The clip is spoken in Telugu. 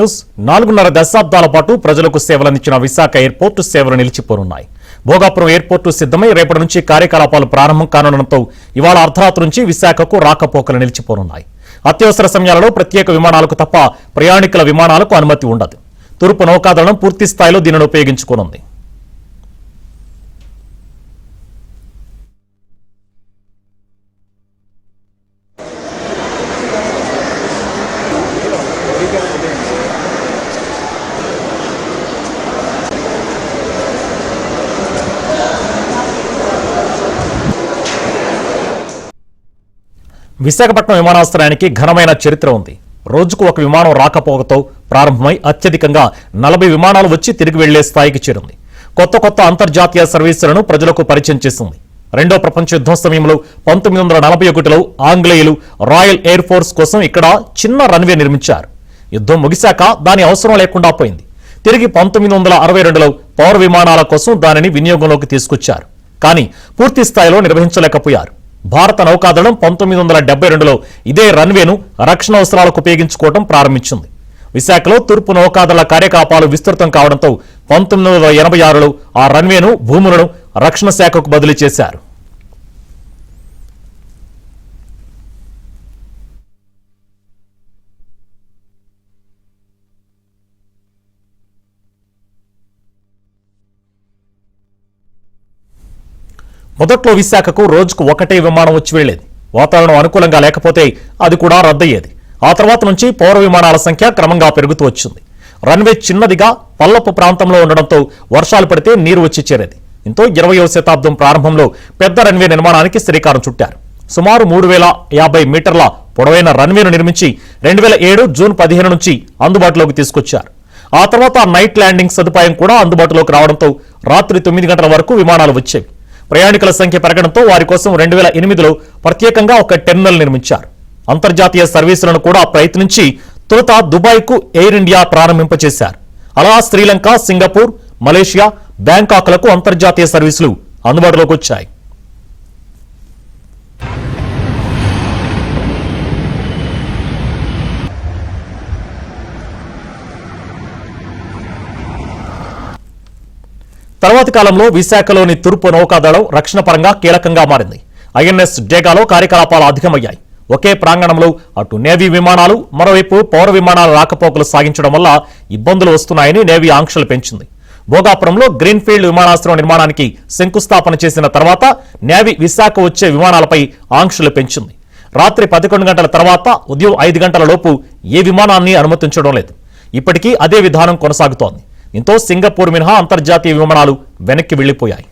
4.5 దశాబ్దాల పాటు ప్రజలకు సేవలందించిన విశాఖ ఎయిర్పోర్టు సేవలు నిలిచిపోనున్నాయి. భోగాపురం ఎయిర్పోర్టు సిద్ధమై రేపటి నుంచి కార్యకలాపాలు ప్రారంభం కానుండటంతో ఇవాళ అర్ధరాత్రి నుంచి విశాఖకు రాకపోకలు నిలిచిపోనున్నాయి. అత్యవసర సమయాలలో ప్రత్యేక విమానాలకు తప్ప ప్రయాణికుల విమానాలకు అనుమతి ఉండదు. తూర్పు నౌకాదళం పూర్తి స్థాయిలో దీనిని ఉపయోగించుకోనుంది. విశాఖపట్నం విమానాశ్రయానికి ఘనమైన చరిత్ర ఉంది. రోజుకు ఒక విమానం రాకపోకతో ప్రారంభమై అత్యధికంగా 40 విమానాలు వచ్చి తిరిగి వెళ్లే స్థాయికి చేరింది. కొత్త అంతర్జాతీయ సర్వీసులను ప్రజలకు పరిచయం చేసింది. రెండో ప్రపంచ యుద్ధం సమయంలో 1941లో ఆంగ్లేయులు రాయల్ ఎయిర్ ఫోర్స్ కోసం ఇక్కడ చిన్న రన్వే నిర్మించారు. యుద్ధం ముగిశాక దాని అవసరం లేకుండా పోయింది. తిరిగి 1962లో పౌర విమానాల కోసం దానిని వినియోగంలోకి తీసుకొచ్చారు. కానీ పూర్తి స్థాయిలో నిర్వహించలేకపోయారు. భారత నౌకాదళం 1972లో ఇదే రన్వేను రక్షణ అవసరాలకు ఉపయోగించుకోవడం ప్రారంభించింది. విశాఖలో తూర్పు నౌకాదళ కార్యకలాపాలు విస్తృతం కావడంతో 1986లో ఆ రన్వేను భూములను రక్షణ శాఖకు బదిలీ చేశారు. మొదట్లో విశాఖకు రోజుకు ఒకటే విమానం వచ్చి వెళ్లేది. వాతావరణం అనుకూలంగా లేకపోతే అది కూడా రద్దయ్యేది. ఆ తర్వాత నుంచి పౌర విమానాల సంఖ్య క్రమంగా పెరుగుతూ వచ్చింది. రన్వే చిన్నదిగా పల్లపు ప్రాంతంలో ఉండడంతో వర్షాలు పడితే నీరు వచ్చి చేరేది. దీంతో 20వ శతాబ్దం ప్రారంభంలో పెద్ద రన్వే నిర్మాణానికి శ్రీకారం చుట్టారు. సుమారు 3050 మీటర్ల పొడవైన రన్వేను నిర్మించి 2007 జూన్ 15 నుంచి అందుబాటులోకి తీసుకొచ్చారు. ఆ తర్వాత నైట్ ల్యాండింగ్ సదుపాయం కూడా అందుబాటులోకి రావడంతో రాత్రి 9 గంటల వరకు విమానాలు వచ్చేవి. ప్రయాణికుల సంఖ్య పెరగడంతో వారి కోసం 2008లో ప్రత్యేకంగా ఒక టెర్మినల్ నిర్మించారు. అంతర్జాతీయ సర్వీసులను కూడా ప్రయత్నించి తొలుత దుబాయ్కు ఎయిర్ ఇండియా ప్రారంభింపచేశారు. అలా శ్రీలంక, సింగపూర్, మలేషియా, బ్యాంకాక్లకు అంతర్జాతీయ సర్వీసులు అందుబాటులోకి వచ్చాయి. తర్వాతి కాలంలో విశాఖలోని తూర్పు నౌకాదళం రక్షణ పరంగా కీలకంగా మారింది. ఐఎన్ఎస్ డేగాలో కార్యకలాపాలు అధికమయ్యాయి. ఒకే ప్రాంగణంలో అటు నేవీ విమానాలు, మరోవైపు పౌర విమానాల రాకపోకలు సాగించడం వల్ల ఇబ్బందులు వస్తున్నాయని నేవీ ఆంక్షలు పెంచింది. భోగాపురంలో గ్రీన్ఫీల్డ్ విమానాశ్రయం నిర్మాణానికి శంకుస్థాపన చేసిన తర్వాత నేవీ విశాఖ వచ్చే విమానాలపై ఆంక్షలు పెంచింది. రాత్రి 11 గంటల తర్వాత ఉదయం 5 గంటల లోపు ఏ విమానాన్ని అనుమతించడం లేదు. ఇప్పటికీ అదే విధానం కొనసాగుతోంది. దీంతో సింగపూర్ మినహా అంతర్జాతీయ విమానాలు వెనక్కి వెళ్లిపోయాయి.